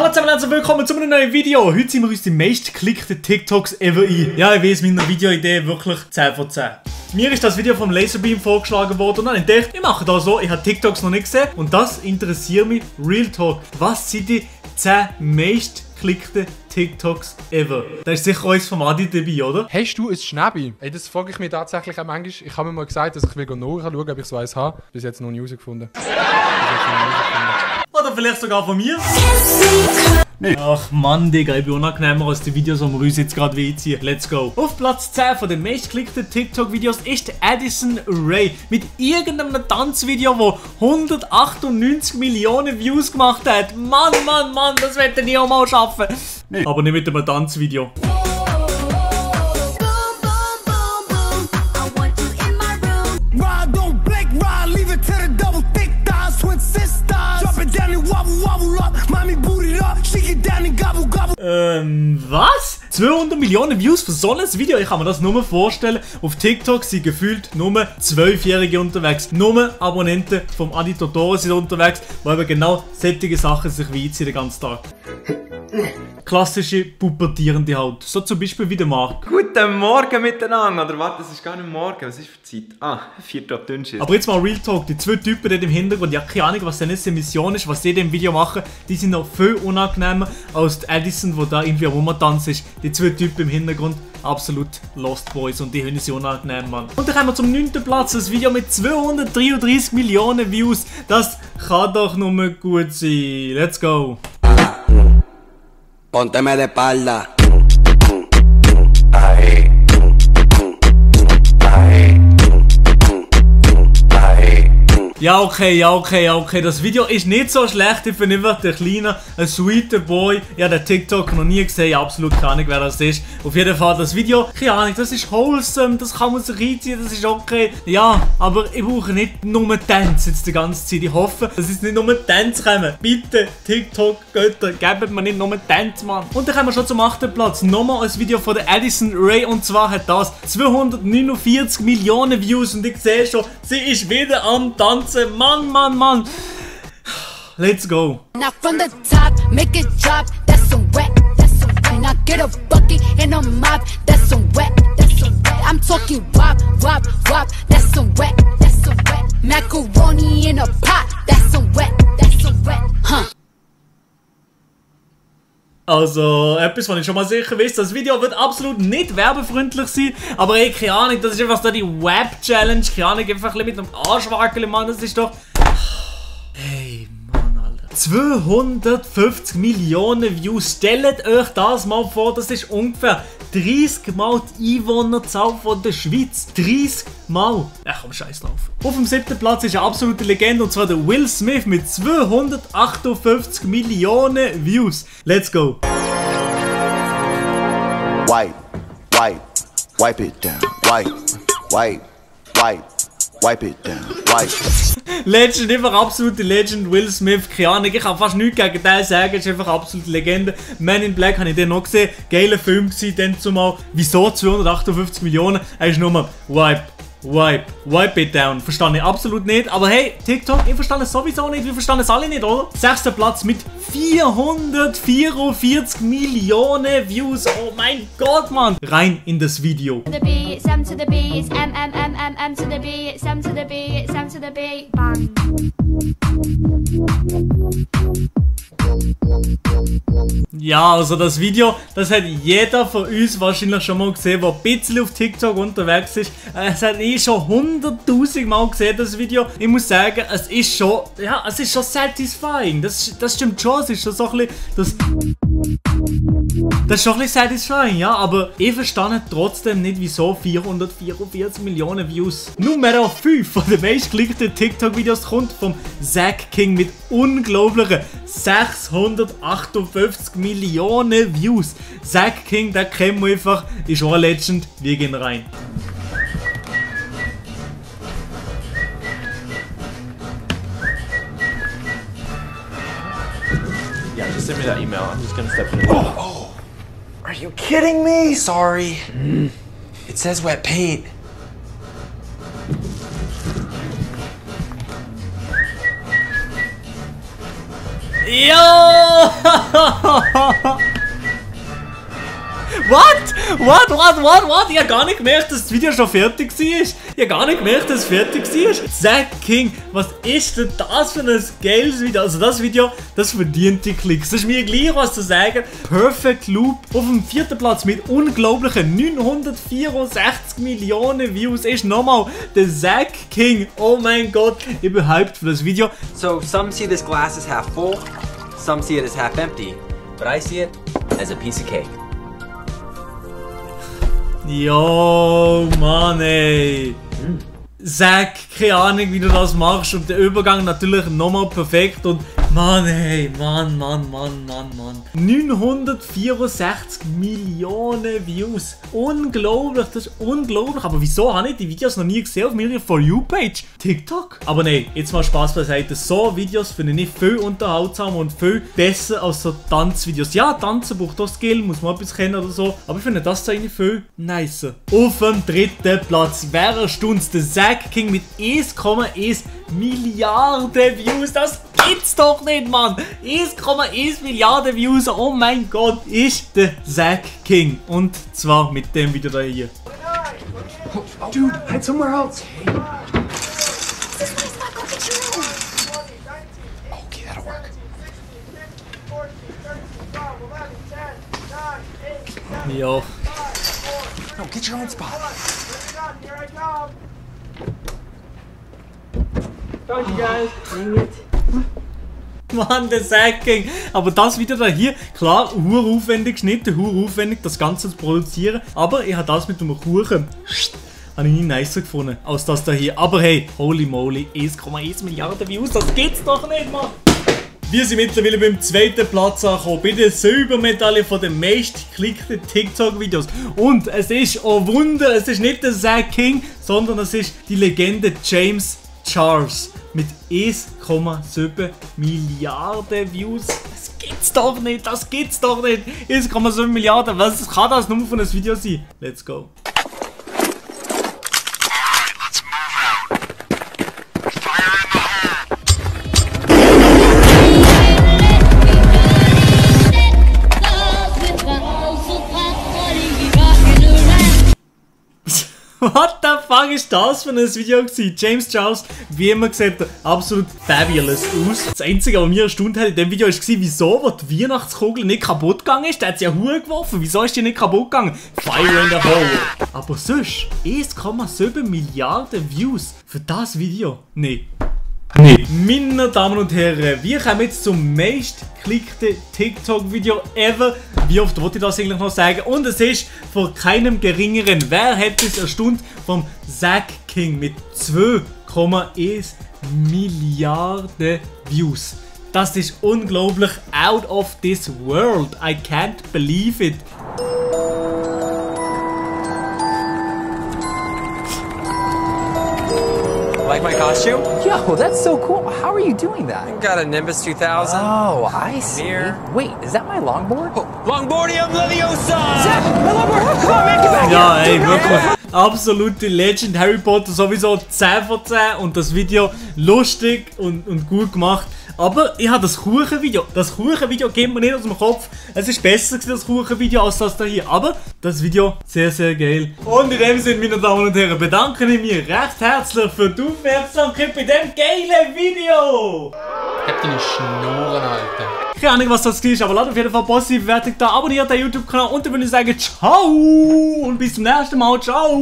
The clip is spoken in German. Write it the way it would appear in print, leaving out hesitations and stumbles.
Hallo zusammen und herzlich willkommen zu einem neuen Video. Heute sind wir uns die meistgeklickten TikToks ever ein. Ja, ich weiß, meine Videoidee wirklich 10 von 10. Mir ist das Video vom Laserbeam vorgeschlagen worden und dann entdeckt, ich mache das so, ich habe TikToks noch nicht gesehen und das interessiert mich. Real Talk. Was sind die 10 meistgeklickten TikToks ever? Da ist sicher eins vom Adi dabei, oder? Hast du ein Schnäbi? Ey, das frage ich mich tatsächlich auch manchmal. Ich habe mir mal gesagt, dass ich nachschauen will, ob ich so eins habe. Bis jetzt noch nie herausgefunden. Oder vielleicht sogar von mir? Nee. Ach Mann, Digga, ich bin unangenehmer als die Videos, die wir uns jetzt gerade reinziehen. Let's go. Auf Platz 10 von den meistgeklickten TikTok-Videos ist Addison Rae mit irgendeinem Tanzvideo, wo 198 Millionen Views gemacht hat. Mann, Mann, Mann, das wird er nie auch mal schaffen. Nee. Aber nicht mit einem Tanzvideo. Was? 200 Millionen Views für so ein Video? Ich kann mir das nur vorstellen. Auf TikTok sind gefühlt nur 12-Jährige unterwegs. Nur Abonnenten vom Adi Totoro sind unterwegs, weil eben genau solche Sachen sich reinziehen den ganzen Tag. Klassische pubertierende Haut. So zum Beispiel wie der Marc. Guten Morgen miteinander. Oder warte, das ist gar nicht morgen. Was ist für Zeit? Ah, 4. ab Dünnschiss. Aber jetzt mal Real Talk. Die zwei Typen dort im Hintergrund, ja keine Ahnung, was denn jetzt die Mission ist, was sie in dem Video machen, die sind noch viel unangenehmer als die Addison, wo da irgendwie am Rumtanzen ist. Die zwei Typen im Hintergrund, absolut Lost Boys und die haben sie unangenehm, Mann. Und dann kommen wir zum 9. Platz, das Video mit 233 Millionen Views. Das kann doch nur gut sein. Let's go. Pónteme de espalda. Ja, okay. Das Video ist nicht so schlecht. Ich finde einfach der kleine, ein sweeter Boy. Ich habe den TikTok noch nie gesehen. Absolut keine Ahnung, wer das ist. Auf jeden Fall das Video, keine Ahnung, das ist wholesome. Das kann man sich reinziehen, das ist okay. Ja, aber ich brauche nicht nur Tänze jetzt die ganze Zeit. Ich hoffe, dass es nicht nur Tänze kommen. Bitte, TikTok-Götter, gebt mir nicht nur Tänze, Mann. Und dann kommen wir schon zum 8. Platz. Nochmal ein Video von der Addison Rae. Und zwar hat das 249 Millionen Views. Und ich sehe schon, sie ist wieder am Tanzen. Mann. Let's go. Now from the top, make it drop. That's some wet. Now get a bucket and a mop. That's some wet. I'm talking wop. That's some wet. Macaroni in a pot. That's some wet. Huh. Also, etwas, was ich schon mal sicher weiß, das Video wird absolut nicht werbefreundlich sein, aber ey, keine Ahnung, das ist einfach so die Web-Challenge, keine Ahnung, einfach ein bisschen mit einem Arschwackeln, Mann, das ist doch... Hey, Mann, Alter. 250 Millionen Views, stellt euch das mal vor, das ist ungefähr 30 Mal die Einwohnerzahl von der Schweiz. 30 Mal. Ja, komm, scheiß drauf. Auf dem 7. Platz ist eine absolute Legende und zwar der Will Smith mit 258 Millionen Views. Let's go. Wipe it down. Wipe it down. Legend, einfach absolute Legend. Will Smith, keine Ahnung, ich kann fast nichts gegen den sagen, ist einfach absolute Legende. Man in Black habe ich den noch gesehen, geiler Film gewesen, dann zumal. Wieso 258 Millionen? Er ist nur Wipe it down. Verstehe ich absolut nicht. Aber hey, TikTok, ich verstehe es sowieso nicht. Wir verstehen es alle nicht, oder? 6. Platz mit 444 Millionen Views. Oh mein Gott, Mann. Rein in das Video. To the B, Sam to the B, it's M to the B, it's Sam to the B, it's Sam to the B, bang. Ja, also das Video, das hat jeder von uns wahrscheinlich schon mal gesehen, der ein bisschen auf TikTok unterwegs ist. Es hat schon 100.000 Mal gesehen, das Video. Ich muss sagen, es ist schon satisfying. Das stimmt schon, es ist schon so ein bisschen, das ist schon ein bisschen satisfying, ja, aber ich verstehe trotzdem nicht, wieso 444 Millionen Views. Nummer 5 von den meistgeklickten TikTok-Videos kommt vom Zack King mit unglaublichen 658 Millionen Views. Zack King, der kennen wir einfach, ist auch eine Legend, wir gehen rein. Yeah, just send me that email. I'm just gonna step in. Oh, are you kidding me? Sorry. It says wet paint. Yo! What? Ich hab gar nicht gemerkt, dass das Video schon fertig war. Ich hab gar nicht gemerkt, dass es fertig war. Zack King, was ist denn das für ein geiles Video? Also das Video, das verdient die Klicks. Das ist mir gleich was zu sagen. Perfect Loop auf dem 4. Platz mit unglaublichen 964 Millionen Views ist nochmal der Zack King. Oh mein Gott, ich bin hyped für das Video. So some see this glass as half full, some see it as half empty, but I see it as a piece of cake. Yo, Mann, ey. Zack, keine Ahnung, wie du das machst. Und der Übergang natürlich nochmal perfekt. Und Mann, ey, Mann. 964 Millionen Views. Unglaublich, das ist unglaublich. Aber wieso habe ich die Videos noch nie gesehen auf meiner For You-Page? TikTok? Aber nein, jetzt mal Spaß beiseite. So Videos finde ich viel unterhaltsamer und viel besser als so Tanzvideos. Ja, Tanzen braucht auch Skill, muss man etwas kennen oder so. Aber ich finde das eigentlich viel nicer. Auf dem 3. Platz wäre erstaunt der Zack King mit 1,1 Milliarden Views. Das gibt's doch nicht, Mann. 1,1 Milliarden Views. Oh mein Gott, ist der Zack King. Und zwar mit dem Video da hier. Dude, head somewhere else. Okay, that'll work. Jo. No, get your own spot. Mann, der Zack King. Aber das Video da hier, klar, aufwendig geschnitten, aufwendig das Ganze zu produzieren. Aber ich habe das mit dem Kuchen habe ich nie nicer gefunden als das da hier. Aber hey, holy moly, 1,1 Milliarden Views, das gibt's doch nicht, Mann. Wir sind mittlerweile beim 2. Platz angekommen, bei der Silbermedaille von den meistgeklickten TikTok-Videos. Und es ist, oh Wunder, es ist nicht der Zack King, sondern es ist die Legende James Charles mit 1,7 Milliarden Views. Das gibt's doch nicht, 1,7 Milliarden, was kann das nur von einem Video sein? Let's go. What the fuck ist das für ein Video gewesen? James Charles, wie immer gesagt, absolut fabulous aus. Das Einzige, was mir erstaunt hat in dem Video, war, wieso, wo die Weihnachtskugel nicht kaputt gegangen ist. Der hat sie ja Hure geworfen. Wieso ist die nicht kaputt gegangen? Fire in the hole. Aber sonst, 1,7 Milliarden Views für das Video? Nee. Meine Damen und Herren, wir kommen jetzt zum meistgeklickten TikTok-Video ever. Wie oft wollte ich das eigentlich noch sagen? Und es ist von keinem geringeren. Wer hätte es erstaunt? Vom Zack King mit 2,1 Milliarden Views. Das ist unglaublich, out of this world. I can't believe it. Like my costume? Yo, that's so cool. How are you doing that? Got a Nimbus 2000. Oh, I see. Mirror. Wait, is that my longboard? Longboardium Leviosa! Zach, my longboard! Come on, man, get back Ja, here! ey, wirklich. Absolute Legend. Harry Potter sowieso 10 von 10 und das Video lustig und gut gemacht. Aber ich habe das Kuchenvideo. Das Kuchenvideo geht mir nicht aus dem Kopf. Es ist besser gewesen, das Kuchenvideo, als das da hier. Aber das Video sehr, sehr geil. Und in dem Sinne, meine Damen und Herren, bedanke ich mich recht herzlich für die Aufmerksamkeit bei diesem geilen Video. Hab deine Schnurren, Alter. Keine Ahnung, was das ist, aber lasst auf jeden Fall positive Bewertung da, abonniert den YouTube-Kanal und dann würde ich sagen, ciao und bis zum nächsten Mal, ciao.